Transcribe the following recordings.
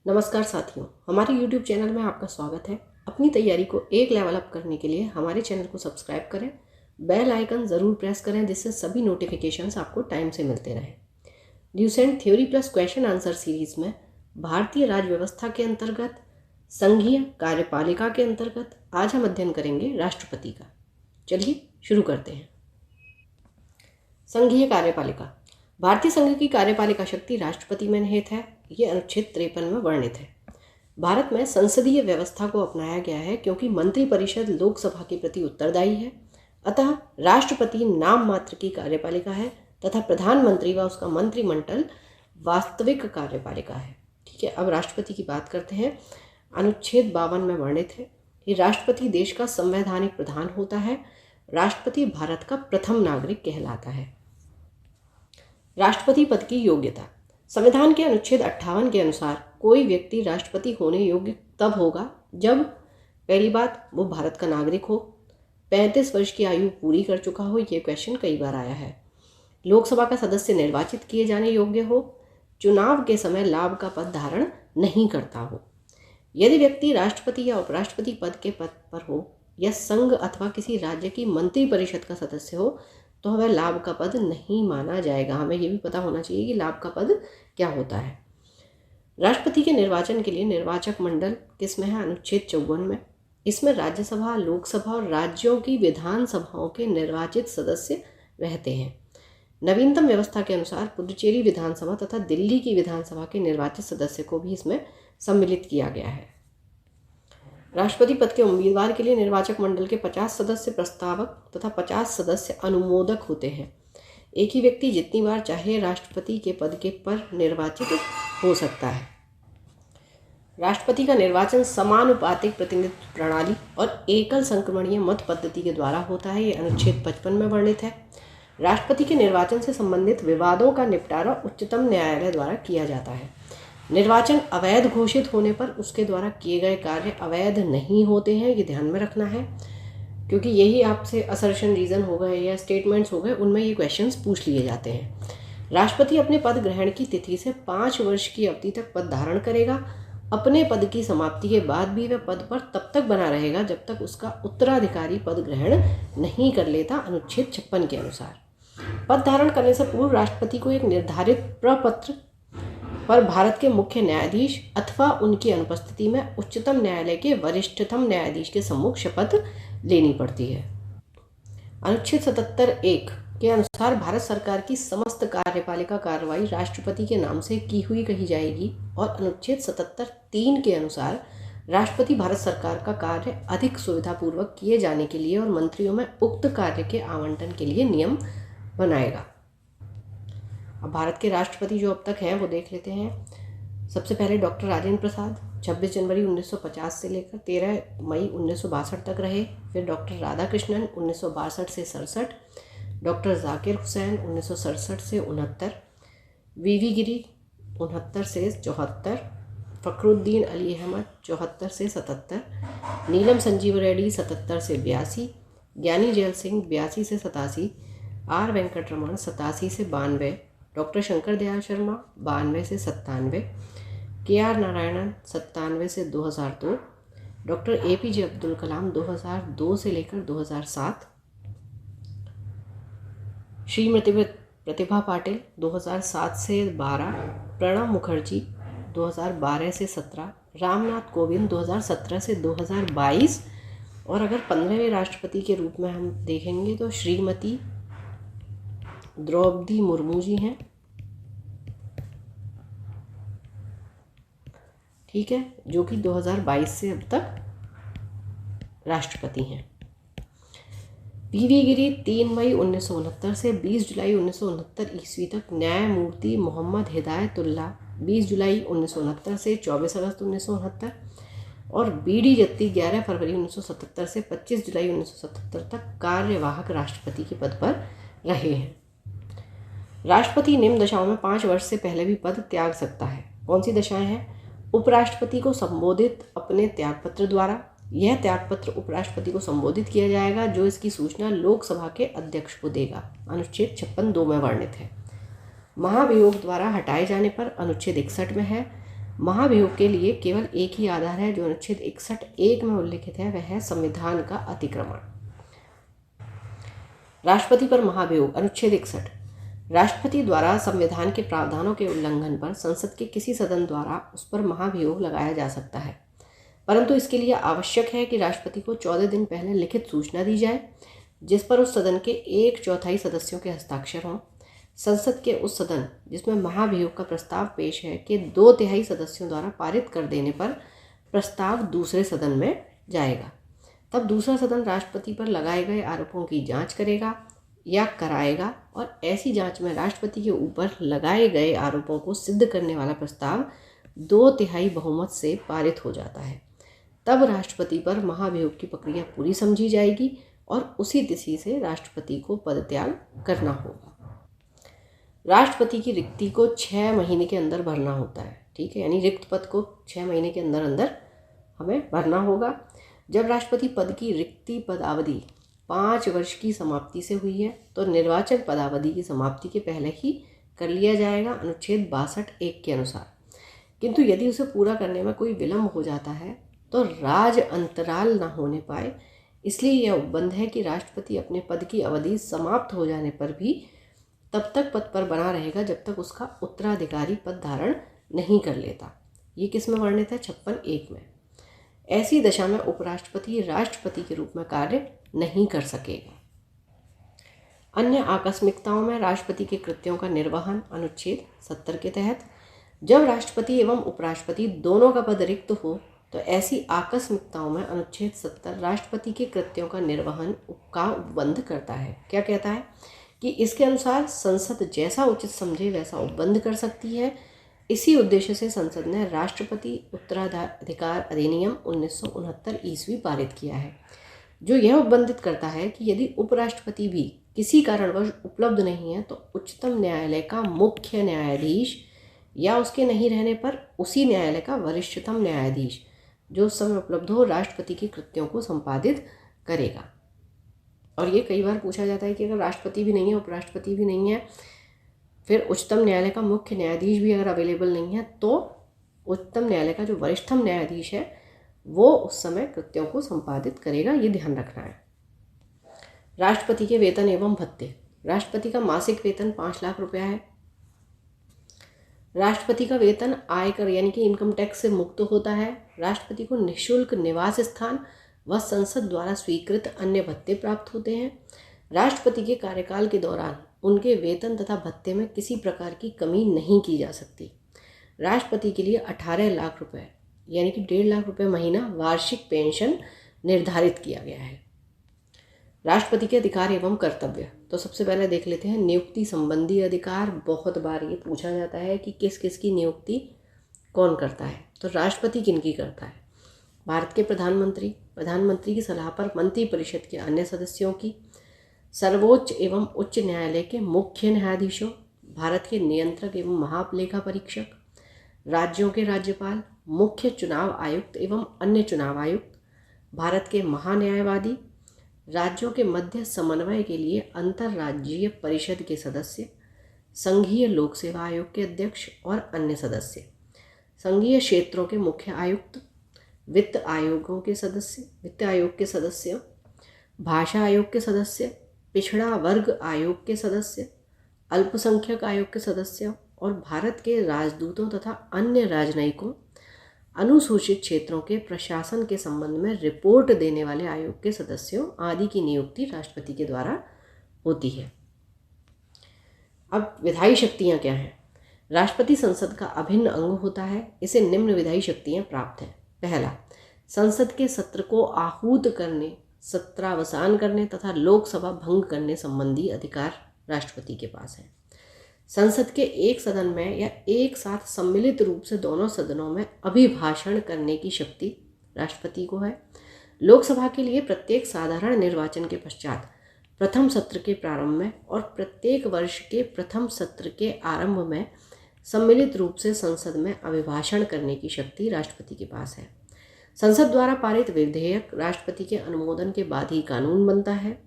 नमस्कार साथियों, हमारे YouTube चैनल में आपका स्वागत है। अपनी तैयारी को एक लेवल अप करने के लिए हमारे चैनल को सब्सक्राइब करें, बेल आइकन ज़रूर प्रेस करें जिससे सभी नोटिफिकेशंस आपको टाइम से मिलते रहें। Lucent theory plus question answer series में भारतीय राज्य व्यवस्था के अंतर्गत संघीय कार्यपालिका के अंतर्गत आज हम अध्ययन करेंगे राष्ट्रपति का। चलिए शुरू करते हैं। संघीय कार्यपालिका। भारतीय संघ की कार्यपालिका शक्ति राष्ट्रपति में निहित है। ये अनुच्छेद 53 में वर्णित है। भारत में संसदीय व्यवस्था को अपनाया गया है क्योंकि मंत्रिपरिषद लोकसभा के प्रति उत्तरदायी है। अतः राष्ट्रपति नाम मात्र की कार्यपालिका है तथा प्रधानमंत्री व उसका मंत्रिमंडल वास्तविक कार्यपालिका है। ठीक है, अब राष्ट्रपति की बात करते हैं। अनुच्छेद 52 में वर्णित है कि राष्ट्रपति देश का संवैधानिक प्रधान होता है। राष्ट्रपति भारत का प्रथम नागरिक कहलाता है। राष्ट्रपति पद की योग्यता। संविधान के अनुच्छेद 58 के अनुसार कोई व्यक्ति राष्ट्रपति होने योग्य तब होगा जब पहली बात वो भारत का नागरिक हो, 35 वर्ष की आयु पूरी कर चुका हो, ये क्वेश्चन कई बार आया है, लोकसभा का सदस्य निर्वाचित किए जाने योग्य हो, चुनाव के समय लाभ का पद धारण नहीं करता हो। यदि व्यक्ति राष्ट्रपति या उपराष्ट्रपति पद के पद पर हो या संघ अथवा किसी राज्य की मंत्रिपरिषद का सदस्य हो तो वह लाभ का पद नहीं माना जाएगा। हमें यह भी पता होना चाहिए कि लाभ का पद क्या होता है। राष्ट्रपति के निर्वाचन के लिए निर्वाचक मंडल किसमें है? अनुच्छेद 54 में। इसमें राज्यसभा, लोकसभा और राज्यों की विधानसभाओं के निर्वाचित सदस्य रहते हैं। नवीनतम व्यवस्था के अनुसार पुडुचेरी विधानसभा तथा दिल्ली की विधानसभा के निर्वाचित सदस्य को भी इसमें सम्मिलित किया गया है। राष्ट्रपति पद के उम्मीदवार के लिए निर्वाचक मंडल के 50 सदस्य प्रस्तावक तथा 50 सदस्य अनुमोदक होते हैं। एक ही व्यक्ति जितनी बार चाहे राष्ट्रपति के पद के पर निर्वाचित हो सकता है। राष्ट्रपति का निर्वाचन समानुपातिक प्रतिनिधित्व प्रणाली और एकल संक्रमणीय मत पद्धति के द्वारा होता है। ये अनुच्छेद 55 में वर्णित है। राष्ट्रपति के निर्वाचन से संबंधित विवादों का निपटारा उच्चतम न्यायालय द्वारा किया जाता है। निर्वाचन अवैध घोषित होने पर उसके द्वारा किए गए कार्य अवैध नहीं होते हैं, ये ध्यान में रखना है, क्योंकि यही आपसे असर्शन रीज़न हो गए या स्टेटमेंट्स हो गए, उनमें ये क्वेश्चंस पूछ लिए जाते हैं। राष्ट्रपति अपने पद ग्रहण की तिथि से 5 वर्ष की अवधि तक पद धारण करेगा। अपने पद की समाप्ति के बाद भी वह पद पर तब तक बना रहेगा जब तक उसका उत्तराधिकारी पद ग्रहण नहीं कर लेता। अनुच्छेद 56 के अनुसार पद धारण करने से पूर्व राष्ट्रपति को एक निर्धारित प्रपत्र पर भारत के मुख्य न्यायाधीश अथवा उनकी अनुपस्थिति में उच्चतम न्यायालय के वरिष्ठतम न्यायाधीश के सम्मुख शपथ लेनी पड़ती है। अनुच्छेद 77(1) के अनुसार भारत सरकार की समस्त कार्यपालिका कार्रवाई राष्ट्रपति के नाम से की हुई कही जाएगी और अनुच्छेद 77(3) के अनुसार राष्ट्रपति भारत सरकार का कार्य अधिक सुविधापूर्वक किए जाने के लिए और मंत्रियों में उक्त कार्य के आवंटन के लिए नियम बनाएगा। अब भारत के राष्ट्रपति जो अब तक हैं वो देख लेते हैं। सबसे पहले डॉक्टर राजेंद्र प्रसाद 26 जनवरी 1950 से लेकर 13 मई 1962 तक रहे। फिर डॉक्टर राधाकृष्णन 1962 से 67, डॉक्टर जाकिर हुसैन 1967 से 69, वीवी गिरी 69 से 74, फखरुद्दीन अली अहमद 74 से 77, नीलम संजीव रेड्डी 77 से 82, ज्ञानी जैल सिंह 82 से 87, आर वेंकटरमण 87 से 92, डॉक्टर शंकर दयाल शर्मा 92 से 97, के.आर. नारायणन 97 से 2002, डॉक्टर ए.पी.जे. अब्दुल कलाम 2002 से लेकर 2007, श्रीमती प्रतिभा पाटिल 2007 से 12, प्रणब मुखर्जी 2012 से 17, रामनाथ कोविंद 2017 से 2022 और अगर 15वें राष्ट्रपति के रूप में हम देखेंगे तो श्रीमती द्रौपदी मुर्मू जी हैं। ठीक है, जो कि 2022 से अब तक राष्ट्रपति हैं। वीवी गिरी 3 मई 1969 से 20 जुलाई 1969 ईस्वी तक, न्यायमूर्ति मोहम्मद हिदायतुल्लाह 20 जुलाई 1969 से 24 अगस्त 1969 और बी.डी. जत्ती 11 फरवरी 1977 से 25 जुलाई 1977 तक कार्यवाहक राष्ट्रपति के पद पर रहे हैं। राष्ट्रपति निम्न दशाओं में 5 वर्ष से पहले भी पद त्याग सकता है। कौन सी दशाएं हैं? उपराष्ट्रपति को संबोधित अपने त्यागपत्र द्वारा। यह त्यागपत्र उपराष्ट्रपति को संबोधित किया जाएगा जो इसकी सूचना लोकसभा के अध्यक्ष को देगा। अनुच्छेद 56(2) में वर्णित है। महाभियोग द्वारा हटाए जाने पर अनुच्छेद 61 में है। महाभियोग के लिए केवल एक ही आधार है जो अनुच्छेद 61(1) में उल्लिखित है, वह है संविधान का अतिक्रमण। राष्ट्रपति पर महाभियोग अनुच्छेद 61। राष्ट्रपति द्वारा संविधान के प्रावधानों के उल्लंघन पर संसद के किसी सदन द्वारा उस पर महाभियोग लगाया जा सकता है, परंतु इसके लिए आवश्यक है कि राष्ट्रपति को 14 दिन पहले लिखित सूचना दी जाए, जिस पर उस सदन के 1/4 सदस्यों के हस्ताक्षर हों। संसद के उस सदन जिसमें महाभियोग का प्रस्ताव पेश है के 2/3 सदस्यों द्वारा पारित कर देने पर प्रस्ताव दूसरे सदन में जाएगा। तब दूसरा सदन राष्ट्रपति पर लगाए गए आरोपों की जांच करेगा या कराएगा, और ऐसी जांच में राष्ट्रपति के ऊपर लगाए गए आरोपों को सिद्ध करने वाला प्रस्ताव 2/3 बहुमत से पारित हो जाता है। तब राष्ट्रपति पर महाभियोग की प्रक्रिया पूरी समझी जाएगी और उसी तिथि से राष्ट्रपति को पदत्याग करना होगा। राष्ट्रपति की रिक्ति को 6 महीने के अंदर भरना होता है, ठीक है, यानी रिक्त पद को 6 महीने के अंदर अंदर हमें भरना होगा। जब राष्ट्रपति पद की रिक्ति पदावधि 5 वर्ष की समाप्ति से हुई है तो निर्वाचन पदावधि की समाप्ति के पहले ही कर लिया जाएगा अनुच्छेद 62(1) के अनुसार। किंतु यदि उसे पूरा करने में कोई विलम्ब हो जाता है तो राज अंतराल न होने पाए, इसलिए यह उपबंध है कि राष्ट्रपति अपने पद की अवधि समाप्त हो जाने पर भी तब तक पद पर बना रहेगा जब तक उसका उत्तराधिकारी पद धारण नहीं कर लेता। ये किस में वर्णित है? 56(1) में। ऐसी दशा में उपराष्ट्रपति राष्ट्रपति के रूप में कार्य नहीं कर सकेगा। अन्य आकस्मिकताओं में राष्ट्रपति के कृत्यों का निर्वहन अनुच्छेद 70 के तहत, जब राष्ट्रपति एवं उपराष्ट्रपति दोनों का पद रिक्त हो तो ऐसी आकस्मिकताओं में अनुच्छेद 70 राष्ट्रपति के कृत्यों का निर्वहन का उपबंध करता है। क्या कहता है कि इसके अनुसार संसद जैसा उचित समझे वैसा उपबंध कर सकती है। इसी उद्देश्य से संसद ने राष्ट्रपति उत्तराधिकार अधिनियम 1969 ईस्वी पारित किया है, जो यह उपबंधित करता है कि यदि उपराष्ट्रपति भी किसी कारणवश उपलब्ध नहीं है तो उच्चतम न्यायालय का मुख्य न्यायाधीश या उसके नहीं रहने पर उसी न्यायालय का वरिष्ठतम न्यायाधीश, जो उस समय उपलब्ध हो, राष्ट्रपति के कृत्यों को संपादित करेगा। और ये कई बार पूछा जाता है कि अगर राष्ट्रपति भी नहीं है, उपराष्ट्रपति भी नहीं है, फिर उच्चतम न्यायालय का मुख्य न्यायाधीश भी अगर अवेलेबल नहीं है, तो उच्चतम न्यायालय का जो वरिष्ठतम न्यायाधीश है वो उस समय कृत्यों को संपादित करेगा। ये ध्यान रखना है। राष्ट्रपति के वेतन एवं भत्ते। राष्ट्रपति का मासिक वेतन 5 लाख रुपया है। राष्ट्रपति का वेतन आयकर यानी कि इनकम टैक्स से मुक्त होता है। राष्ट्रपति को निःशुल्क निवास स्थान व संसद द्वारा स्वीकृत अन्य भत्ते प्राप्त होते हैं। राष्ट्रपति के कार्यकाल के दौरान उनके वेतन तथा भत्ते में किसी प्रकार की कमी नहीं की जा सकती। राष्ट्रपति के लिए 18 लाख रुपए यानी कि 1.5 लाख रुपए महीना वार्षिक पेंशन निर्धारित किया गया है। राष्ट्रपति के अधिकार एवं कर्तव्य, तो सबसे पहले देख लेते हैं नियुक्ति संबंधी अधिकार। बहुत बार ये पूछा जाता है कि किस किस की नियुक्ति कौन करता है, तो राष्ट्रपति किनकी करता है? भारत के प्रधानमंत्री, प्रधानमंत्री की सलाह पर मंत्रिपरिषद के अन्य सदस्यों की, सर्वोच्च एवं उच्च न्यायालय के मुख्य न्यायाधीशों, भारत के नियंत्रक एवं महालेखा परीक्षक, राज्यों के राज्यपाल, मुख्य चुनाव आयुक्त एवं अन्य चुनाव आयुक्त, भारत के महान्यायवादी, राज्यों के मध्य समन्वय के लिए अंतर्राज्यीय परिषद के सदस्य, संघीय लोक सेवा आयोग के अध्यक्ष और अन्य सदस्य, संघीय क्षेत्रों के मुख्य आयुक्त, वित्त आयोग के सदस्य, भाषा आयोग के सदस्य, पिछड़ा वर्ग आयोग के सदस्य, अल्पसंख्यक आयोग के सदस्य और भारत के राजदूतों तथा अन्य राजनयिकों, अनुसूचित क्षेत्रों के प्रशासन के संबंध में रिपोर्ट देने वाले आयोग के सदस्यों आदि की नियुक्ति राष्ट्रपति के द्वारा होती है। अब विधायी शक्तियाँ क्या हैं? राष्ट्रपति संसद का अभिन्न अंग होता है। इसे निम्न विधायी शक्तियाँ प्राप्त हैं। पहला, संसद के सत्र को आहूत करने, सत्रावसान करने तथा लोकसभा भंग करने संबंधी अधिकार राष्ट्रपति के पास है। संसद के एक सदन में या एक साथ सम्मिलित रूप से दोनों सदनों में अभिभाषण करने की शक्ति राष्ट्रपति को है। लोकसभा के लिए प्रत्येक साधारण निर्वाचन के पश्चात प्रथम सत्र के प्रारंभ में और प्रत्येक वर्ष के प्रथम सत्र के आरंभ में सम्मिलित रूप से संसद में अभिभाषण करने की शक्ति राष्ट्रपति के पास है। संसद द्वारा पारित विधेयक राष्ट्रपति के अनुमोदन के बाद ही कानून बनता है।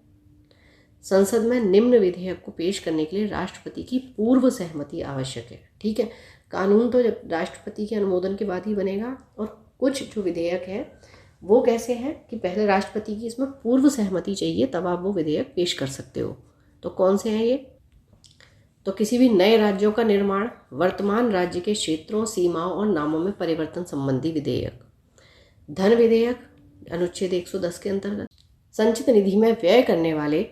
संसद में निम्न विधेयक को पेश करने के लिए राष्ट्रपति की पूर्व सहमति आवश्यक है। ठीक है, कानून तो जब राष्ट्रपति के अनुमोदन के बाद ही बनेगा, और कुछ जो विधेयक हैं वो कैसे हैं कि पहले राष्ट्रपति की इसमें पूर्व सहमति चाहिए, तब आप वो विधेयक पेश कर सकते हो। तो कौन से हैं ये? तो किसी भी नए राज्यों का निर्माण, वर्तमान राज्य के क्षेत्रों, सीमाओं और नामों में परिवर्तन संबंधी विधेयक, धन विधेयक अनुच्छेद 110 के अंतर्गत, संचित निधि में व्यय करने वाले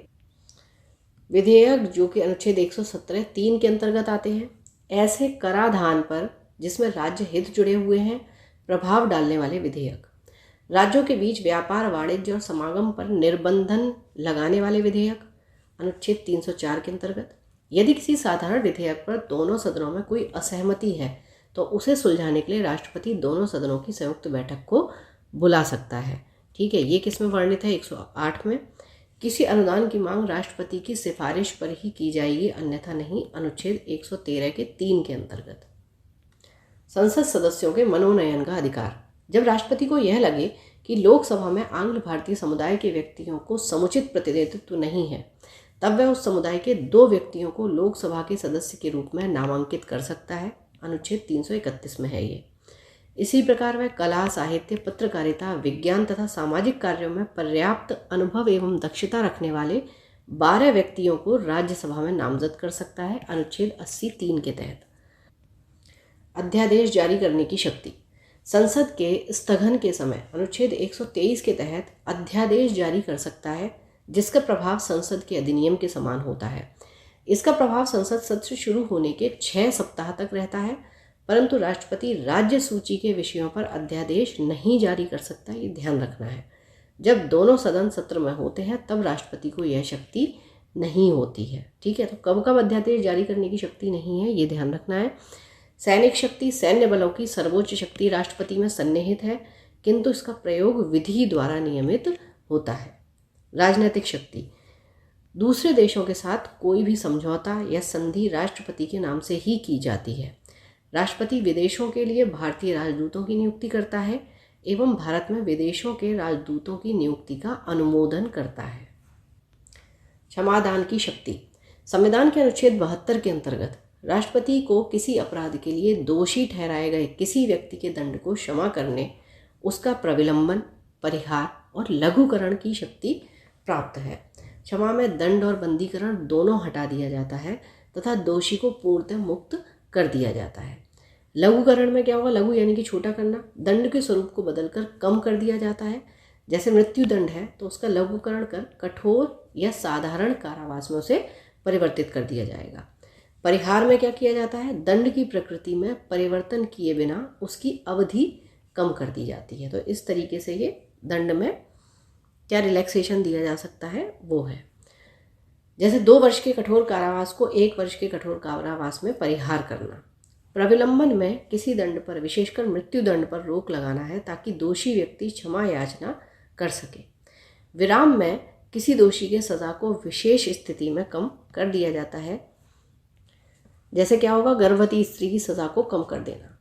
विधेयक जो कि अनुच्छेद 117(3) के अंतर्गत आते हैं, ऐसे कराधान पर जिसमें राज्य हित जुड़े हुए हैं प्रभाव डालने वाले विधेयक, राज्यों के बीच व्यापार, वाणिज्य और समागम पर निर्बंधन लगाने वाले विधेयक अनुच्छेद 304 के अंतर्गत। यदि किसी साधारण विधेयक पर दोनों सदनों में कोई असहमति है तो उसे सुलझाने के लिए राष्ट्रपति दोनों सदनों की संयुक्त बैठक को बुला सकता है। ठीक है, ये किस में वर्णित है? 108 में। किसी अनुदान की मांग राष्ट्रपति की सिफारिश पर ही की जाएगी, अन्यथा नहीं, अनुच्छेद 113 के 3 के अंतर्गत। संसद सदस्यों के मनोनयन का अधिकार, जब राष्ट्रपति को यह लगे कि लोकसभा में आंग्ल भारतीय समुदाय के व्यक्तियों को समुचित प्रतिनिधित्व नहीं है, तब वह उस समुदाय के 2 व्यक्तियों को लोकसभा के सदस्य के रूप में नामांकित कर सकता है, अनुच्छेद 331 में है ये। इसी प्रकार वह कला, साहित्य, पत्रकारिता, विज्ञान तथा सामाजिक कार्यों में पर्याप्त अनुभव एवं दक्षता रखने वाले 12 व्यक्तियों को राज्यसभा में नामजद कर सकता है, अनुच्छेद 80(3) के तहत। अध्यादेश जारी करने की शक्ति, संसद के स्थगन के समय अनुच्छेद 123 के तहत अध्यादेश जारी कर सकता है, जिसका प्रभाव संसद के अधिनियम के समान होता है। इसका प्रभाव संसद सत्र शुरू होने के 6 सप्ताह तक रहता है, परंतु राष्ट्रपति राज्य सूची के विषयों पर अध्यादेश नहीं जारी कर सकता, ये ध्यान रखना है। जब दोनों सदन सत्र में होते हैं तब राष्ट्रपति को यह शक्ति नहीं होती है। ठीक है, तो कब कब अध्यादेश जारी करने की शक्ति नहीं है, ये ध्यान रखना है। सैनिक शक्ति, सैन्य बलों की सर्वोच्च शक्ति राष्ट्रपति में सन्निहित है, किंतु इसका प्रयोग विधि द्वारा नियमित होता है। राजनीतिक शक्ति, दूसरे देशों के साथ कोई भी समझौता या संधि राष्ट्रपति के नाम से ही की जाती है। राष्ट्रपति विदेशों के लिए भारतीय राजदूतों की नियुक्ति करता है एवं भारत में विदेशों के राजदूतों की नियुक्ति का अनुमोदन करता है। क्षमादान की शक्ति, संविधान के अनुच्छेद 72 के अंतर्गत राष्ट्रपति को किसी अपराध के लिए दोषी ठहराए गए किसी व्यक्ति के दंड को क्षमा करने, उसका प्रविलंबन, परिहार और लघुकरण की शक्ति प्राप्त है। क्षमा में दंड और बंदीकरण दोनों हटा दिया जाता है तथा दोषी को पूर्णतः मुक्त कर दिया जाता है। लघुकरण में क्या होगा? लघु यानी कि छोटा करना, दंड के स्वरूप को बदलकर कम कर दिया जाता है। जैसे मृत्यु दंड है तो उसका लघुकरण कर कठोर या साधारण कारावास में उसे परिवर्तित कर दिया जाएगा। परिहार में क्या किया जाता है? दंड की प्रकृति में परिवर्तन किए बिना उसकी अवधि कम कर दी जाती है। तो इस तरीके से ये दंड में क्या रिलैक्सेशन दिया जा सकता है वो है। जैसे 2 वर्ष के कठोर कारावास को 1 वर्ष के कठोर कारावास में परिहार करना। प्रविलंबन में किसी दंड पर, विशेषकर मृत्यु दंड पर रोक लगाना है ताकि दोषी व्यक्ति क्षमा याचना कर सके। विराम में किसी दोषी के सजा को विशेष स्थिति में कम कर दिया जाता है। जैसे क्या होगा? गर्भवती स्त्री की सजा को कम कर देना।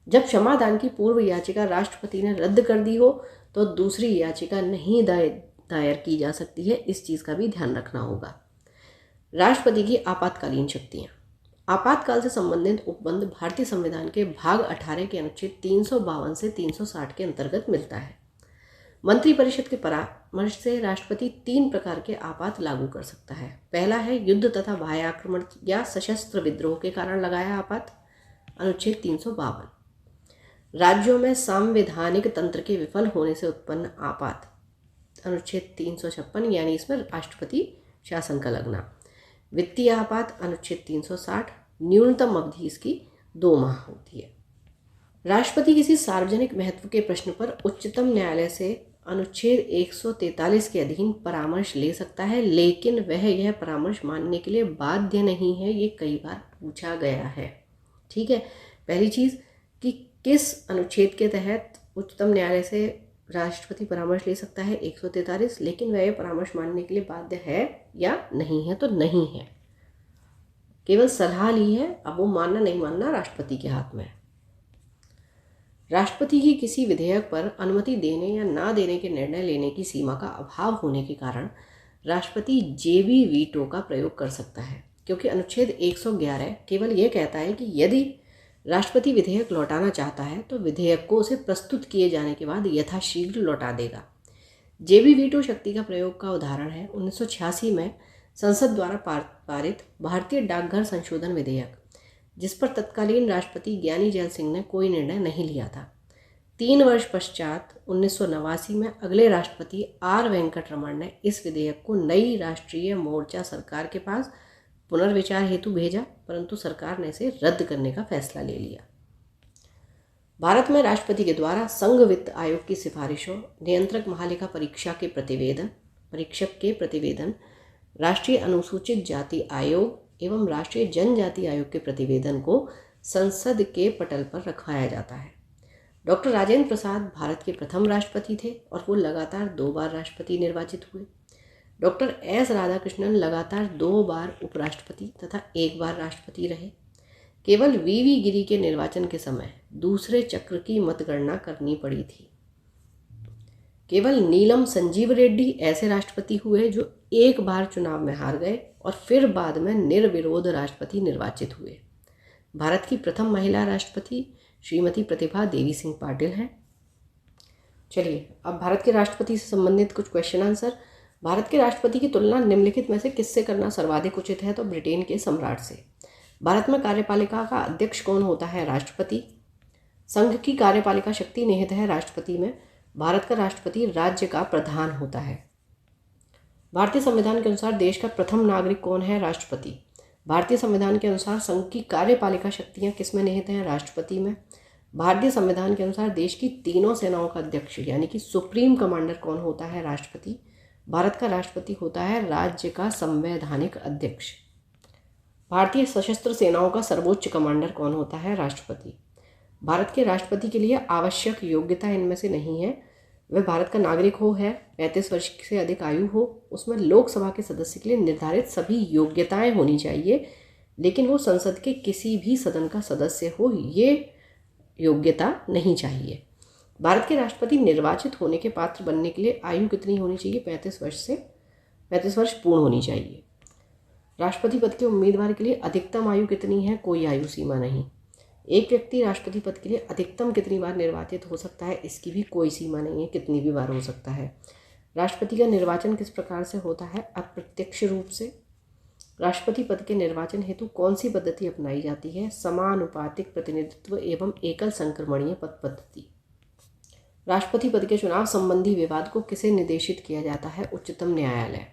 जब क्षमादान की पूर्व याचिका राष्ट्रपति ने रद्द कर दी हो तो दूसरी याचिका नहीं दायर की जा सकती है, इस चीज़ का भी ध्यान रखना होगा। राष्ट्रपति की आपातकालीन शक्तियाँ, आपातकाल से संबंधित उपबंध भारतीय संविधान के भाग 18 के अनुच्छेद 352 से 360 के अंतर्गत मिलता है। मंत्रिपरिषद के परामर्श से राष्ट्रपति 3 प्रकार के आपात लागू कर सकता है। पहला है युद्ध तथा बाह्य आक्रमण या सशस्त्र विद्रोह के कारण लगाया आपात, अनुच्छेद 352। राज्यों में संवैधानिक तंत्र के विफल होने से उत्पन्न आपात, अनुच्छेद 356, यानी इसमें राष्ट्रपति शासन का लगना। वित्तीय आपात, अनुच्छेद 360, न्यूनतम अवधि इसकी 2 माह होती है। राष्ट्रपति किसी सार्वजनिक महत्व के प्रश्न पर उच्चतम न्यायालय से अनुच्छेद 143 के अधीन परामर्श ले सकता है, लेकिन वह यह परामर्श मानने के लिए बाध्य नहीं है। ये कई बार पूछा गया है। ठीक है, पहली चीज़ कि किस अनुच्छेद के तहत उच्चतम न्यायालय से राष्ट्रपति परामर्श ले सकता है? 143, लेकिन वह परामर्श मानने के लिए बाध्य है या नहीं है? तो नहीं है, केवल सलाह ली है। अब वो मानना नहीं मानना राष्ट्रपति के हाथ में है। राष्ट्रपति की किसी विधेयक पर अनुमति देने या ना देने के निर्णय लेने की सीमा का अभाव होने के कारण राष्ट्रपति जेबी वीटो का प्रयोग कर सकता है, क्योंकि अनुच्छेद 111 केवल यह कहता है कि यदि राष्ट्रपति विधेयक लौटाना चाहता है तो विधेयक को उसे प्रस्तुत किए जाने के बाद यथाशीघ्र लौटा देगा। जेबी वीटो शक्ति का प्रयोग का उदाहरण है 1986 में संसद द्वारा पारित भारतीय डाकघर संशोधन विधेयक, जिस पर तत्कालीन राष्ट्रपति ज्ञानी जैल सिंह ने कोई निर्णय नहीं लिया था। 3 वर्ष पश्चात 1989 में अगले राष्ट्रपति आर वेंकटरमण ने इस विधेयक को नई राष्ट्रीय मोर्चा सरकार के पास पुनर्विचार हेतु भेजा, परंतु सरकार ने इसे रद्द करने का फैसला ले लिया। भारत में राष्ट्रपति के द्वारा संघ वित्त आयोग की सिफारिशों, नियंत्रक महालेखा परीक्षक के प्रतिवेदन, राष्ट्रीय अनुसूचित जाति आयोग एवं राष्ट्रीय जनजाति आयोग के प्रतिवेदन को संसद के पटल पर रखवाया जाता है। डॉक्टर राजेंद्र प्रसाद भारत के प्रथम राष्ट्रपति थे और वो लगातार 2 बार राष्ट्रपति निर्वाचित हुए। डॉक्टर एस राधाकृष्णन लगातार 2 बार उपराष्ट्रपति तथा 1 बार राष्ट्रपति रहे। केवल वीवी गिरी के निर्वाचन के समय दूसरे चक्र की मतगणना करनी पड़ी थी। केवल नीलम संजीव रेड्डी ऐसे राष्ट्रपति हुए जो 1 बार चुनाव में हार गए और फिर बाद में निर्विरोध राष्ट्रपति निर्वाचित हुए। भारत की प्रथम महिला राष्ट्रपति श्रीमती प्रतिभा देवी सिंह पाटिल हैं। चलिए अब भारत के राष्ट्रपति से संबंधित कुछ क्वेश्चन आंसर। भारत के राष्ट्रपति की तुलना निम्नलिखित में से किससे करना सर्वाधिक उचित है? तो ब्रिटेन के सम्राट से। भारत में कार्यपालिका का अध्यक्ष कौन होता है? राष्ट्रपति। संघ की कार्यपालिका शक्ति निहित है राष्ट्रपति में। भारत का राष्ट्रपति राज्य का प्रधान होता है। भारतीय संविधान के अनुसार देश का प्रथम नागरिक कौन है? राष्ट्रपति। भारतीय संविधान के अनुसार संघ की कार्यपालिका शक्तियां किसमें निहित हैं? राष्ट्रपति में। भारतीय संविधान के अनुसार देश की तीनों सेनाओं का अध्यक्ष यानी कि सुप्रीम कमांडर कौन होता है? राष्ट्रपति। भारत का राष्ट्रपति होता है राज्य का संवैधानिक अध्यक्ष। भारतीय सशस्त्र सेनाओं का सर्वोच्च कमांडर कौन होता है? राष्ट्रपति। भारत के राष्ट्रपति के लिए आवश्यक योग्यता इनमें से नहीं है। वह भारत का नागरिक हो, है, 35 वर्ष से अधिक आयु हो, उसमें लोकसभा के सदस्य के लिए निर्धारित सभी योग्यताएं होनी चाहिए, लेकिन वो संसद के किसी भी सदन का सदस्य हो, ये योग्यता नहीं चाहिए। भारत के राष्ट्रपति निर्वाचित होने के पात्र बनने के लिए आयु कितनी होनी चाहिए? 35 वर्ष पूर्ण होनी चाहिए। राष्ट्रपति पद के उम्मीदवार के लिए अधिकतम आयु कितनी है? कोई आयु सीमा नहीं। एक व्यक्ति राष्ट्रपति पद के लिए अधिकतम कितनी बार निर्वाचित हो सकता है? इसकी भी कोई सीमा नहीं है, कितनी भी बार हो सकता है। राष्ट्रपति का निर्वाचन किस प्रकार से होता है? अप्रत्यक्ष रूप से। राष्ट्रपति पद के निर्वाचन हेतु कौन सी पद्धति अपनाई जाती है? समानुपातिक प्रतिनिधित्व एवं एकल संक्रमणीय पद पद्धति। राष्ट्रपति पद के चुनाव संबंधी विवाद को किसे निर्देशित किया जाता है? उच्चतम न्यायालय।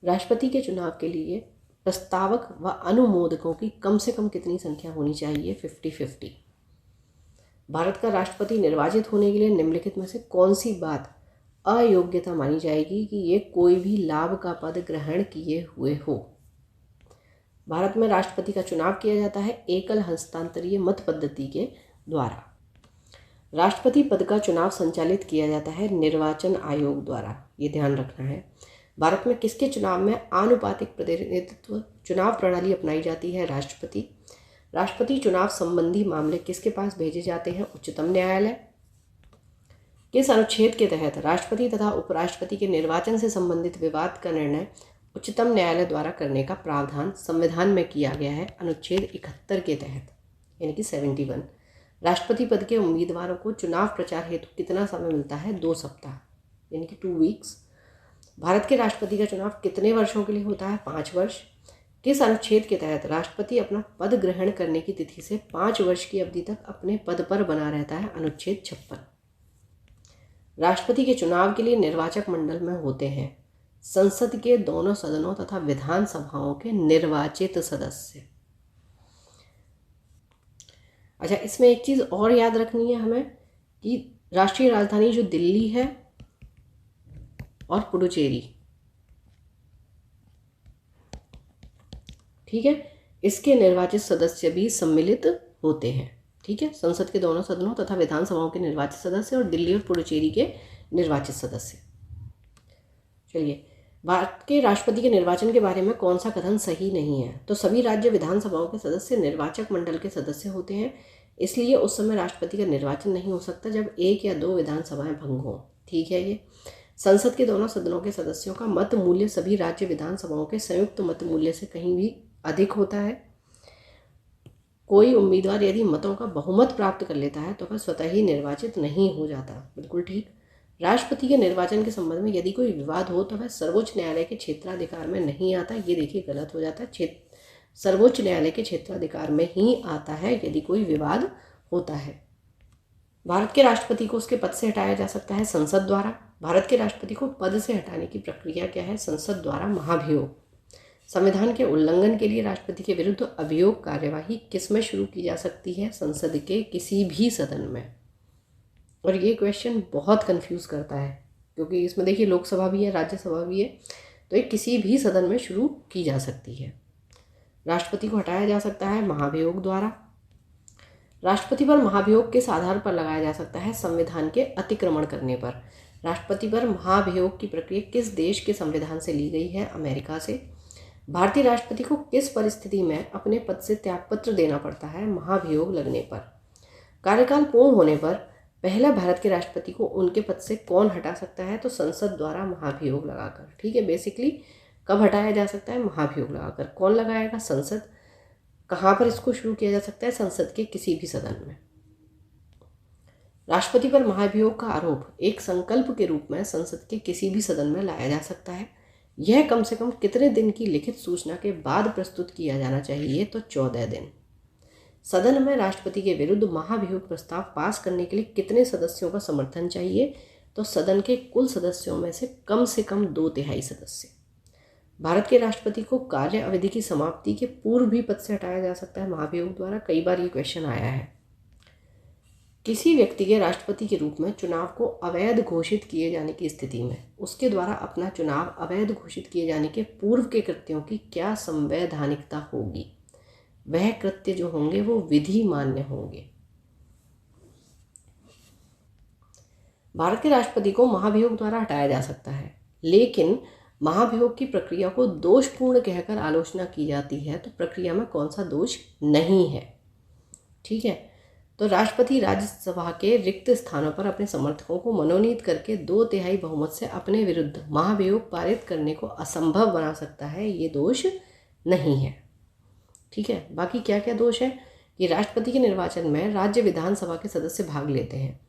राष्ट्रपति के चुनाव के लिए प्रस्तावक व अनुमोदकों की कम से कम कितनी संख्या होनी चाहिए? 50-50। भारत का राष्ट्रपति निर्वाचित होने के लिए निम्नलिखित में से कौन सी बात अयोग्यता मानी जाएगी कि ये कोई भी लाभ का पद ग्रहण किए हुए हो? भारत में राष्ट्रपति का चुनाव किया जाता है एकल हस्तांतरीय मत पद्धति के द्वारा। राष्ट्रपति पद का चुनाव संचालित किया जाता है निर्वाचन आयोग द्वारा, ये ध्यान रखना है। भारत में किसके चुनाव में आनुपातिक प्रतिनिधित्व चुनाव प्रणाली अपनाई जाती है? राष्ट्रपति। राष्ट्रपति चुनाव संबंधी मामले किसके पास भेजे जाते हैं? उच्चतम न्यायालय। किस अनुच्छेद के तहत राष्ट्रपति तथा उपराष्ट्रपति के निर्वाचन से संबंधित विवाद का निर्णय उच्चतम न्यायालय द्वारा करने का प्रावधान संविधान में किया गया है? अनुच्छेद 71 के तहत यानी कि 71। राष्ट्रपति पद के उम्मीदवारों को चुनाव प्रचार हेतु कितना समय मिलता है? 2 सप्ताह यानी कि 2 वीक्स। भारत के राष्ट्रपति का चुनाव कितने वर्षों के लिए होता है? 5 वर्ष। किस अनुच्छेद के तहत राष्ट्रपति अपना पद ग्रहण करने की तिथि से 5 वर्ष की अवधि तक अपने पद पर बना रहता है? अनुच्छेद 56। राष्ट्रपति के चुनाव के लिए निर्वाचक मंडल में होते हैं संसद के दोनों सदनों तथा विधानसभाओं के निर्वाचित सदस्य। अच्छा, इसमें एक चीज़ और याद रखनी है हमें कि राष्ट्रीय राजधानी जो दिल्ली है और पुडुचेरी, ठीक है, इसके निर्वाचित सदस्य भी सम्मिलित होते हैं। ठीक है, संसद के दोनों सदनों तथा विधानसभाओं के निर्वाचित सदस्य और दिल्ली और पुडुचेरी के निर्वाचित सदस्य। चलिए, भारत के राष्ट्रपति के निर्वाचन के बारे में कौन सा कथन सही नहीं है? तो सभी राज्य विधानसभाओं के सदस्य निर्वाचक मंडल के सदस्य होते हैं, इसलिए उस समय राष्ट्रपति का निर्वाचन नहीं हो सकता जब 1 या 2 विधानसभाएं भंग हों। ठीक है। ये संसद के दोनों सदनों के सदस्यों का मत मूल्य सभी राज्य विधानसभाओं के संयुक्त मत मूल्य से कहीं भी अधिक होता है। कोई उम्मीदवार यदि मतों का बहुमत प्राप्त कर लेता है तो वह स्वतः ही निर्वाचित नहीं हो जाता। बिल्कुल ठीक। राष्ट्रपति के निर्वाचन के संबंध में यदि कोई विवाद हो तो वह सर्वोच्च न्यायालय के क्षेत्राधिकार में नहीं आता। ये देखिए गलत हो जाता है। सर्वोच्च न्यायालय के क्षेत्राधिकार में ही आता है यदि कोई विवाद होता है। भारत के राष्ट्रपति को उसके पद से हटाया जा सकता है संसद द्वारा। भारत के राष्ट्रपति को पद से हटाने की प्रक्रिया क्या है? संसद द्वारा महाभियोग। संविधान के उल्लंघन के लिए राष्ट्रपति के विरुद्ध अभियोग कार्यवाही किस में शुरू की जा सकती है? संसद के किसी भी सदन में। और ये क्वेश्चन बहुत कंफ्यूज करता है क्योंकि इसमें देखिए लोकसभा भी है, राज्यसभा भी है, तो ये किसी भी सदन में शुरू की जा सकती है। राष्ट्रपति को हटाया जा सकता है महाभियोग द्वारा। राष्ट्रपति पर महाभियोग किस आधार पर लगाया जा सकता है? संविधान के अतिक्रमण करने पर। राष्ट्रपति पर महाभियोग की प्रक्रिया किस देश के संविधान से ली गई है? अमेरिका से। भारतीय राष्ट्रपति को किस परिस्थिति में अपने पद से त्यागपत्र देना पड़ता है? महाभियोग लगने पर। कार्यकाल पूर्ण होने पर पहला भारत के राष्ट्रपति को उनके पद से कौन हटा सकता है? तो संसद द्वारा महाभियोग लगाकर। ठीक है, बेसिकली कब हटाया जा सकता है? महाभियोग लगाकर। कौन लगाएगा? संसद। कहाँ पर इसको शुरू किया जा सकता है? संसद के किसी भी सदन में। राष्ट्रपति पर महाभियोग का आरोप एक संकल्प के रूप में संसद के किसी भी सदन में लाया जा सकता है। यह कम से कम कितने दिन की लिखित सूचना के बाद प्रस्तुत किया जाना चाहिए? तो 14 दिन। सदन में राष्ट्रपति के विरुद्ध महाभियोग प्रस्ताव पास करने के लिए कितने सदस्यों का समर्थन चाहिए? तो सदन के कुल सदस्यों में से कम 2/3 सदस्य। भारत के राष्ट्रपति को कार्य अवधि की समाप्ति के पूर्व भी पद से हटाया जा सकता है महाभियोग द्वारा। कई बार ये क्वेश्चन आया है। किसी व्यक्ति के राष्ट्रपति के रूप में चुनाव को अवैध घोषित किए जाने की स्थिति में उसके द्वारा अपना चुनाव अवैध घोषित किए जाने के पूर्व के कृत्यों की क्या संवैधानिकता होगी? वह कृत्य जो होंगे वो विधि मान्य होंगे। भारत के राष्ट्रपति को महाभियोग द्वारा हटाया जा सकता है, लेकिन महाभियोग की प्रक्रिया को दोषपूर्ण कहकर आलोचना की जाती है तो प्रक्रिया में कौन सा दोष नहीं है? ठीक है, तो राष्ट्रपति राज्यसभा के रिक्त स्थानों पर अपने समर्थकों को मनोनीत करके 2/3 बहुमत से अपने विरुद्ध महाभियोग पारित करने को असंभव बना सकता है। ये दोष नहीं है। ठीक है, बाकी क्या क्या दोष है कि राष्ट्रपति के निर्वाचन में राज्य विधानसभा के सदस्य भाग लेते हैं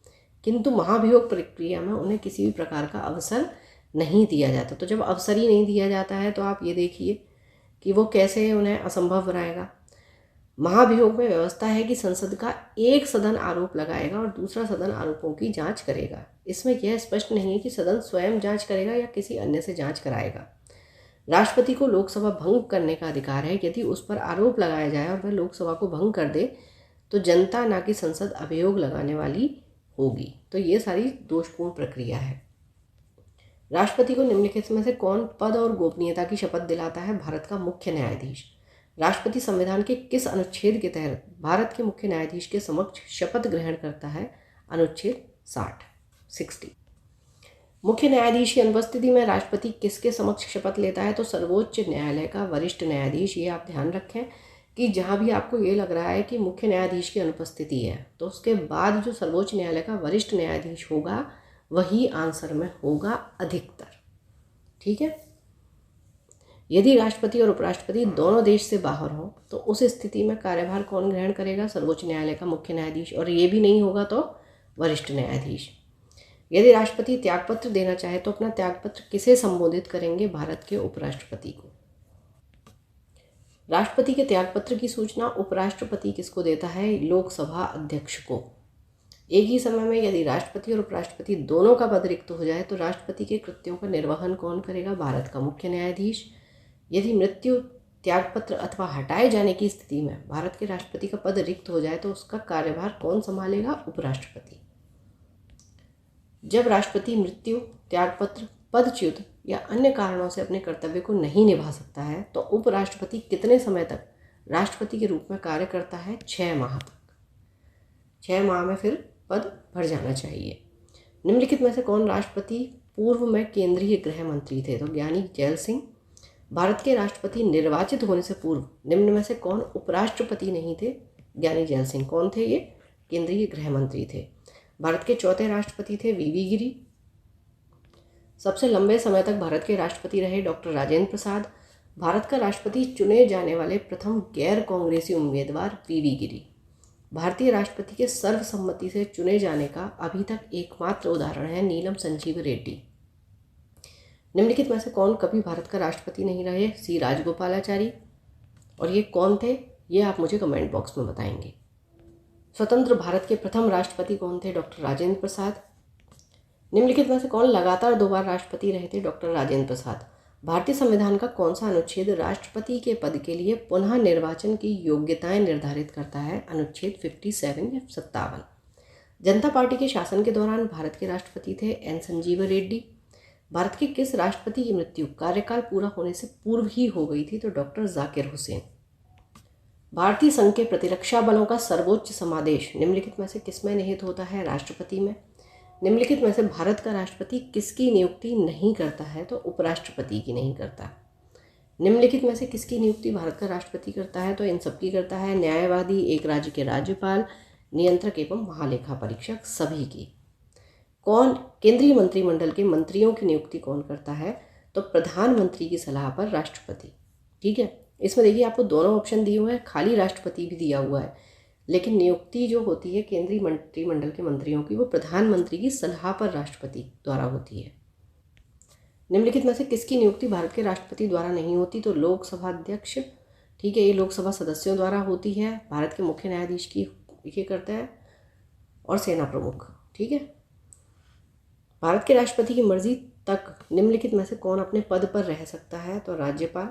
किंतु महाभियोग प्रक्रिया में उन्हें किसी भी प्रकार का अवसर नहीं दिया जाता। तो जब अवसर ही नहीं दिया जाता है तो आप ये देखिए कि वो कैसे उन्हें असंभव बनाएगा। महाभियोग में व्यवस्था है कि संसद का एक सदन आरोप लगाएगा और दूसरा सदन आरोपों की जांच करेगा। इसमें यह स्पष्ट नहीं है कि सदन स्वयं जांच करेगा या किसी अन्य से जांच कराएगा। राष्ट्रपति को लोकसभा भंग करने का अधिकार है। यदि उस पर आरोप लगाया जाए और वह लोकसभा को भंग कर दे तो जनता ना कि संसद अभियोग लगाने वाली होगी। तो ये सारी दोषपूर्ण प्रक्रिया है। राष्ट्रपति को निम्नलिखित में से कौन पद और गोपनीयता की शपथ दिलाता है? भारत का मुख्य न्यायाधीश। राष्ट्रपति संविधान के किस अनुच्छेद के तहत भारत के मुख्य न्यायाधीश के समक्ष शपथ ग्रहण करता है? अनुच्छेद 60। मुख्य न्यायाधीश की अनुपस्थिति में राष्ट्रपति किसके समक्ष शपथ लेता है? तो सर्वोच्च न्यायालय का वरिष्ठ न्यायाधीश। ये आप ध्यान रखें कि जहाँ भी आपको ये लग रहा है कि मुख्य न्यायाधीश की अनुपस्थिति है तो उसके बाद जो सर्वोच्च न्यायालय का वरिष्ठ न्यायाधीश होगा वही आंसर में होगा अधिकतर। ठीक है, यदि राष्ट्रपति और उपराष्ट्रपति दोनों देश से बाहर हों तो उस स्थिति में कार्यभार कौन ग्रहण करेगा? सर्वोच्च न्यायालय का मुख्य न्यायाधीश। और ये भी नहीं होगा तो वरिष्ठ न्यायाधीश। यदि राष्ट्रपति त्यागपत्र देना चाहे तो अपना त्यागपत्र किसे संबोधित करेंगे? भारत के उपराष्ट्रपति को। राष्ट्रपति के त्यागपत्र की सूचना उपराष्ट्रपति किसको देता है? लोकसभा अध्यक्ष को। एक ही समय में यदि राष्ट्रपति और उपराष्ट्रपति दोनों का पद रिक्त हो जाए तो राष्ट्रपति के कृत्यों का निर्वहन कौन करेगा? भारत का मुख्य न्यायाधीश। यदि मृत्यु, त्यागपत्र अथवा हटाए जाने की स्थिति में भारत के राष्ट्रपति का पद रिक्त हो जाए तो उसका कार्यभार कौन संभालेगा? उपराष्ट्रपति। जब राष्ट्रपति मृत्यु, त्यागपत्र, पदच्युत या अन्य कारणों से अपने कर्तव्य को नहीं निभा सकता है तो उपराष्ट्रपति कितने समय तक राष्ट्रपति के रूप में कार्य करता है? 6 माह तक। 6 माह में फिर पद भर जाना चाहिए। निम्नलिखित में से कौन राष्ट्रपति पूर्व में केंद्रीय गृह मंत्री थे? तो ज्ञानी जैल सिंह। भारत के राष्ट्रपति निर्वाचित होने से पूर्व निम्न में से कौन उपराष्ट्रपति नहीं थे? ज्ञानी जैल सिंह। कौन थे ये? केंद्रीय गृह मंत्री थे। भारत के चौथे राष्ट्रपति थे वीवी गिरी। सबसे लंबे समय तक भारत के राष्ट्रपति रहे डॉक्टर राजेंद्र प्रसाद। भारत का राष्ट्रपति चुने जाने वाले प्रथम गैर कांग्रेसी उम्मीदवार वीवी गिरी। भारतीय राष्ट्रपति के सर्वसम्मति से चुने जाने का अभी तक एकमात्र उदाहरण है नीलम संजीव रेड्डी। निम्नलिखित में से कौन कभी भारत का राष्ट्रपति नहीं रहे? सी राजगोपालाचारी। और ये कौन थे, ये आप मुझे कमेंट बॉक्स में बताएंगे। स्वतंत्र भारत के प्रथम राष्ट्रपति कौन थे? डॉक्टर राजेंद्र प्रसाद। निम्नलिखित में से कौन लगातार 2 बार राष्ट्रपति रहे थे? डॉक्टर राजेंद्र प्रसाद। भारतीय संविधान का कौन सा अनुच्छेद राष्ट्रपति के पद के लिए पुनः निर्वाचन की योग्यताएं निर्धारित करता है? अनुच्छेद 57 या 57। जनता पार्टी के शासन के दौरान भारत के राष्ट्रपति थे एन संजीव रेड्डी। भारत के किस राष्ट्रपति की मृत्यु कार्यकाल पूरा होने से पूर्व ही हो गई थी? तो डॉक्टर जाकिर हुसैन। भारतीय संघ के प्रतिरक्षा बलों का सर्वोच्च समादेश निम्नलिखित में से किसमें निहित होता है? राष्ट्रपति में। निम्नलिखित में से भारत का राष्ट्रपति किसकी नियुक्ति नहीं करता है? तो उपराष्ट्रपति की नहीं करता। निम्नलिखित में से किसकी नियुक्ति भारत का राष्ट्रपति करता है? तो इन सबकी करता है न्यायवादी, एक राज्य के राज्यपाल, नियंत्रक एवं महालेखा परीक्षक, सभी की। कौन केंद्रीय मंत्रिमंडल के मंत्रियों की नियुक्ति कौन करता है? तो प्रधानमंत्री की सलाह पर राष्ट्रपति। ठीक है, इसमें देखिए आपको दोनों ऑप्शन दिए हुए हैं, खाली राष्ट्रपति भी दिया हुआ है, लेकिन नियुक्ति जो होती है केंद्रीय मंत्रिमंडल के मंत्रियों की वो प्रधानमंत्री की सलाह पर राष्ट्रपति द्वारा होती है। निम्नलिखित में से किसकी नियुक्ति भारत के राष्ट्रपति द्वारा नहीं होती? तो लोकसभा अध्यक्ष। ठीक है, ये लोकसभा सदस्यों द्वारा होती है। भारत के मुख्य न्यायाधीश की ये करता है और सेना प्रमुख। ठीक है, भारत के राष्ट्रपति की मर्जी तक निम्नलिखित में से कौन अपने पद पर रह सकता है? तो राज्यपाल।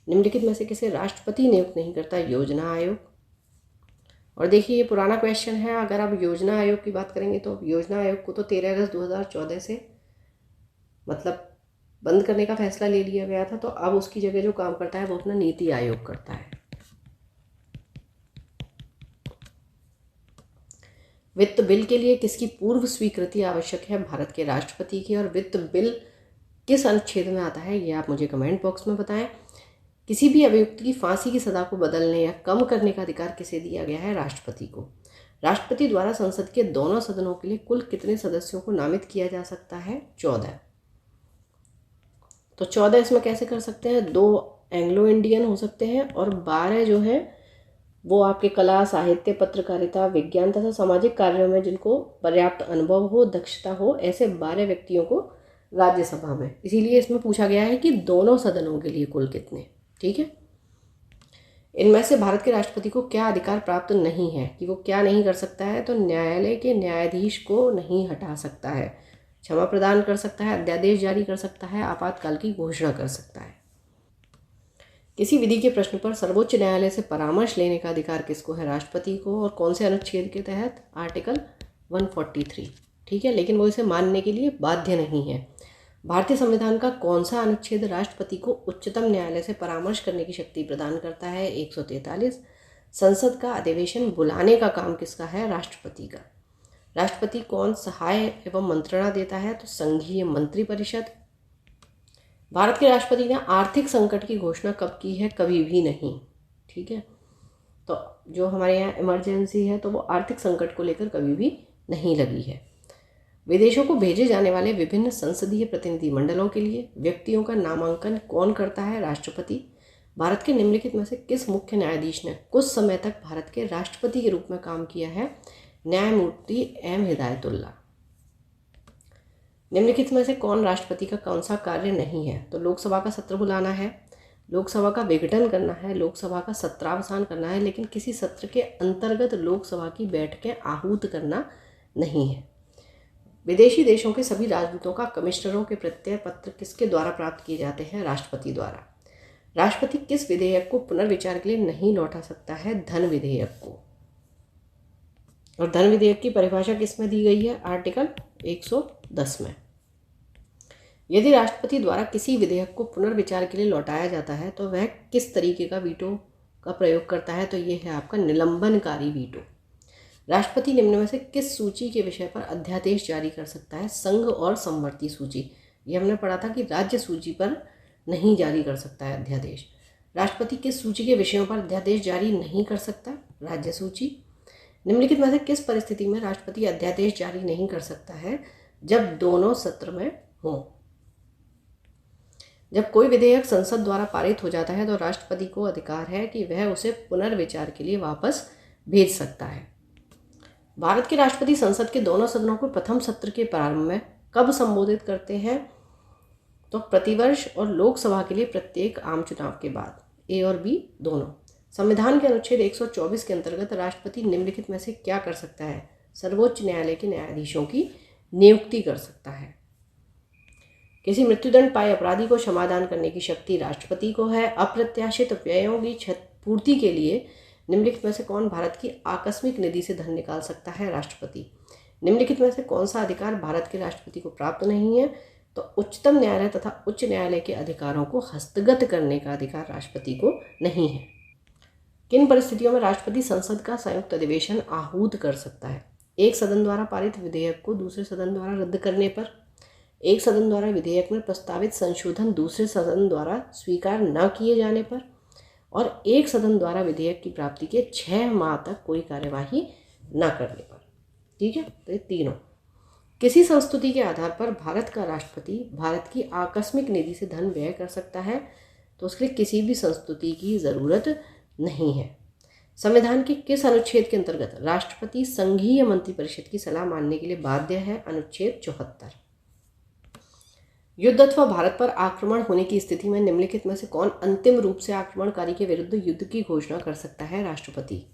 निम्नलिखित में से किसे राष्ट्रपति नियुक्त नहीं करता? योजना आयोग। और देखिए ये पुराना क्वेश्चन है, अगर आप योजना आयोग की बात करेंगे तो योजना आयोग को तो 13 अगस्त 2014 से मतलब बंद करने का फैसला ले लिया गया था, तो अब उसकी जगह जो काम करता है वो अपना नीति आयोग करता है। वित्त बिल के लिए किसकी पूर्व स्वीकृति आवश्यक है? भारत के राष्ट्रपति की। और वित्त बिल किस अनुच्छेद में आता है ये आप मुझे कमेंट बॉक्स में बताएं। किसी भी अभियुक्त की फांसी की सजा को बदलने या कम करने का अधिकार किसे दिया गया है? राष्ट्रपति को। राष्ट्रपति द्वारा संसद के दोनों सदनों के लिए कुल कितने सदस्यों को नामित किया जा सकता है? 14। तो 14 इसमें कैसे कर सकते हैं? 2 एंग्लो इंडियन हो सकते हैं और 12 जो है वो आपके कला, साहित्य, पत्रकारिता, विज्ञान तथा सामाजिक कार्यों में जिनको पर्याप्त अनुभव हो, दक्षता हो, ऐसे 12 व्यक्तियों को राज्यसभा में। इसीलिए इसमें पूछा गया है कि दोनों सदनों के लिए कुल कितने। ठीक है, इनमें से भारत के राष्ट्रपति को क्या अधिकार प्राप्त नहीं है कि वो क्या नहीं कर सकता है? तो न्यायालय के न्यायाधीश को नहीं हटा सकता है, क्षमा प्रदान कर सकता है, अध्यादेश जारी कर सकता है, आपातकाल की घोषणा कर सकता है। किसी विधि के प्रश्न पर सर्वोच्च न्यायालय से परामर्श लेने का अधिकार किसको है? राष्ट्रपति को। और कौन से अनुच्छेद के तहत? आर्टिकल 143। ठीक है, लेकिन वो इसे मानने के लिए बाध्य नहीं है। भारतीय संविधान का कौन सा अनुच्छेद राष्ट्रपति को उच्चतम न्यायालय से परामर्श करने की शक्ति प्रदान करता है? 143। संसद का अधिवेशन बुलाने का काम किसका है? राष्ट्रपति का। राष्ट्रपति कौन सहाय एवं मंत्रणा देता है? तो संघीय मंत्रिपरिषद। भारत के राष्ट्रपति ने आर्थिक संकट की घोषणा कब की है? कभी भी नहीं। ठीक है, तो जो हमारे यहाँ इमरजेंसी है तो वो आर्थिक संकट को लेकर कभी भी नहीं लगी है। विदेशों को भेजे जाने वाले विभिन्न संसदीय प्रतिनिधि मंडलों के लिए व्यक्तियों का नामांकन कौन करता है? राष्ट्रपति। भारत के निम्नलिखित में से किस मुख्य न्यायाधीश ने कुछ समय तक भारत के राष्ट्रपति के रूप में काम किया है? न्यायमूर्ति एम हिदायतुल्ला। निम्नलिखित में से कौन राष्ट्रपति का कौन सा कार्य नहीं है? तो लोकसभा का सत्र बुलाना है, लोकसभा का विघटन करना है, लोकसभा का सत्रावसान करना है, लेकिन किसी सत्र के अंतर्गत लोकसभा की बैठकें आहूत करना नहीं है। विदेशी देशों के सभी राजदूतों का कमिश्नरों के प्रत्यय पत्र किसके द्वारा प्राप्त किए जाते हैं? राष्ट्रपति द्वारा। राष्ट्रपति किस विधेयक को पुनर्विचार के लिए नहीं लौटा सकता है? धन विधेयक को। और धन विधेयक की परिभाषा किसमें दी गई है? आर्टिकल 110 में। यदि राष्ट्रपति द्वारा किसी विधेयक को पुनर्विचार के लिए लौटाया जाता है तो वह किस तरीके का वीटो का प्रयोग करता है? तो ये है आपका निलंबनकारी वीटो। राष्ट्रपति निम्न में से किस सूची के विषय पर अध्यादेश जारी कर सकता है? संघ और समवर्ती सूची। ये हमने पढ़ा था कि राज्य सूची पर नहीं जारी कर सकता है अध्यादेश। राष्ट्रपति किस सूची के विषयों पर अध्यादेश जारी नहीं कर सकता? राज्य सूची। निम्नलिखित में से किस परिस्थिति में राष्ट्रपति अध्यादेश जारी नहीं कर सकता है? जब दोनों सत्र में हों। जब कोई विधेयक संसद द्वारा पारित हो जाता है तो राष्ट्रपति को अधिकार है कि वह उसे पुनर्विचार के लिए वापस भेज सकता है। भारत के राष्ट्रपति संसद के दोनों सदनों को प्रथम सत्र के प्रारंभ में कब संबोधित करते हैं? तो प्रतिवर्ष और लोकसभा के लिए प्रत्येक आम चुनाव के बाद। ए और बी दोनों। संविधान के अनुच्छेद 124 के अंतर्गत राष्ट्रपति निम्नलिखित में से क्या कर सकता है? सर्वोच्च न्यायालय के न्यायाधीशों की नियुक्ति कर सकता है। किसी मृत्युदंड पाए अपराधी को क्षमादान करने की शक्ति राष्ट्रपति को है। अप्रत्याशित व्ययों की क्षतिपूर्ति के लिए निम्नलिखित में से कौन भारत की आकस्मिक निधि से धन निकाल सकता है? राष्ट्रपति। निम्नलिखित में से कौन सा अधिकार भारत के राष्ट्रपति को प्राप्त नहीं है? तो उच्चतम न्यायालय तथा उच्च न्यायालय के अधिकारों को हस्तगत करने का अधिकार राष्ट्रपति को नहीं है। किन परिस्थितियों में राष्ट्रपति संसद का संयुक्त अधिवेशन आहूत कर सकता है? एक सदन द्वारा पारित विधेयक को दूसरे सदन द्वारा रद्द करने पर, एक सदन द्वारा विधेयक में प्रस्तावित संशोधन दूसरे सदन द्वारा स्वीकार न किए जाने पर, और एक सदन द्वारा विधेयक की प्राप्ति के 6 माह तक कोई कार्यवाही न करने पर। ठीक है, तो ये तीनों। किसी संस्तुति के आधार पर भारत का राष्ट्रपति भारत की आकस्मिक निधि से धन व्यय कर सकता है, तो उसके लिए किसी भी संस्तुति की ज़रूरत नहीं है। संविधान के किस अनुच्छेद के अंतर्गत राष्ट्रपति संघीय मंत्रिपरिषद की सलाह मानने के लिए बाध्य है? अनुच्छेद 74। युद्ध अथवा भारत पर आक्रमण होने की स्थिति में निम्नलिखित में से कौन अंतिम रूप से आक्रमणकारी के विरुद्ध युद्ध की घोषणा कर सकता है? राष्ट्रपति।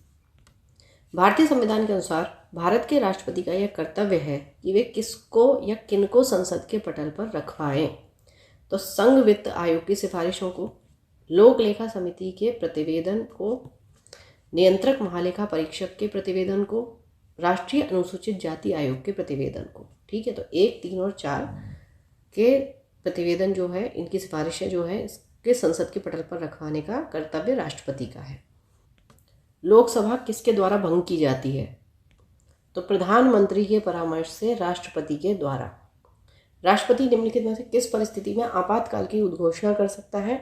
भारतीय संविधान के अनुसार भारत के राष्ट्रपति का यह कर्तव्य है कि वे किसको या किनको संसद के पटल पर रखवाएं। तो संघ वित्त आयोग की सिफारिशों को, लोक लेखा समिति के प्रतिवेदन को, नियंत्रक महालेखा परीक्षक के प्रतिवेदन को, राष्ट्रीय अनुसूचित जाति आयोग के प्रतिवेदन को। ठीक है, तो 1, 3 और 4 के प्रतिवेदन जो है, इनकी सिफारिशें जो है, इसके संसद के पटल पर रखवाने का कर्तव्य राष्ट्रपति का है। लोकसभा किसके द्वारा भंग की जाती है? तो प्रधानमंत्री के परामर्श से राष्ट्रपति के द्वारा। राष्ट्रपति निम्नलिखित में से किस परिस्थिति में आपातकाल की उद्घोषणा कर सकता है?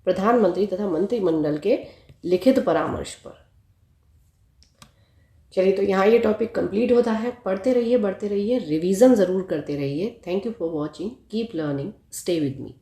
प्रधानमंत्री तथा मंत्रिमंडल के लिखित परामर्श पर। चलिए, तो यहाँ ये टॉपिक कंप्लीट होता है। पढ़ते रहिए, बढ़ते रहिए, रिवीजन ज़रूर करते रहिए। Thank you for watching. Keep learning, stay with me.